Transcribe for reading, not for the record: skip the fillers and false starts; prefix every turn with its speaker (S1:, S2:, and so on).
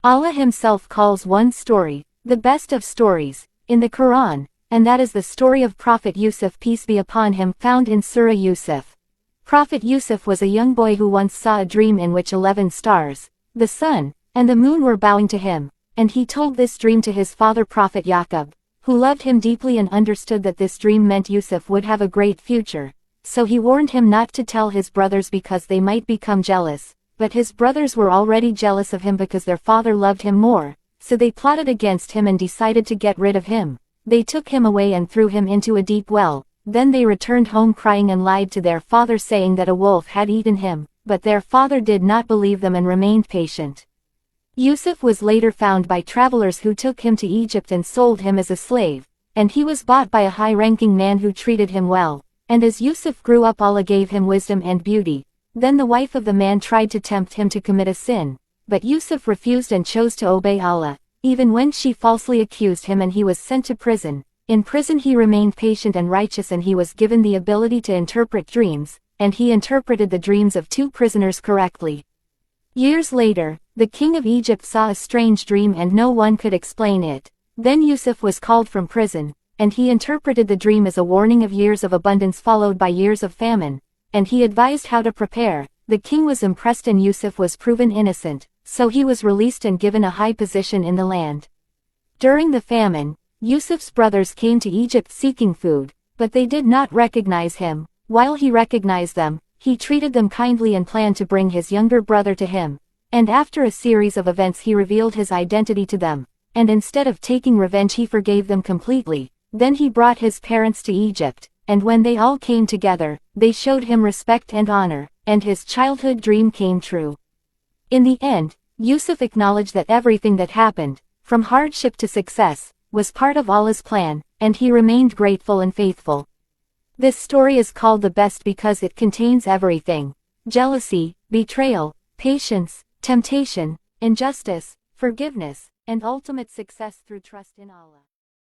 S1: Allah himself calls one story, the best of stories, in the Quran, and that is the story of Prophet Yusuf, peace be upon him, found in Surah Yusuf. Prophet Yusuf was a young boy who once saw a dream in which 11 stars, the sun, and the moon were bowing to him, and he told this dream to his father Prophet Yaqub, who loved him deeply and understood that this dream meant Yusuf would have a great future, so he warned him not to tell his brothers because they might become jealous, but his brothers were already jealous of him because their father loved him more, so they plotted against him and decided to get rid of him. They took him away and threw him into a deep well. Then they returned home crying and lied to their father saying that a wolf had eaten him, but their father did not believe them and remained patient. Yusuf was later found by travelers who took him to Egypt and sold him as a slave, and he was bought by a high-ranking man who treated him well, and as Yusuf grew up Allah gave him wisdom and beauty. Then the wife of the man tried to tempt him to commit a sin, but Yusuf refused and chose to obey Allah, even when she falsely accused him and he was sent to prison. In prison he remained patient and righteous and he was given the ability to interpret dreams, and he interpreted the dreams of 2 prisoners correctly. Years later, the king of Egypt saw a strange dream and no one could explain it. Then Yusuf was called from prison, and he interpreted the dream as a warning of years of abundance followed by years of famine, and he advised how to prepare. The king was impressed and Yusuf was proven innocent, so he was released and given a high position in the land. During the famine, Yusuf's brothers came to Egypt seeking food, but they did not recognize him. While he recognized them, he treated them kindly and planned to bring his younger brother to him, and after a series of events he revealed his identity to them, and instead of taking revenge he forgave them completely. Then he brought his parents to Egypt, and when they all came together, they showed him respect and honor, and his childhood dream came true. In the end, Yusuf acknowledged that everything that happened, from hardship to success, was part of Allah's plan, and he remained grateful and faithful. This story is called the best because it contains everything: jealousy, betrayal, patience, temptation, injustice, forgiveness, and ultimate success through trust in Allah.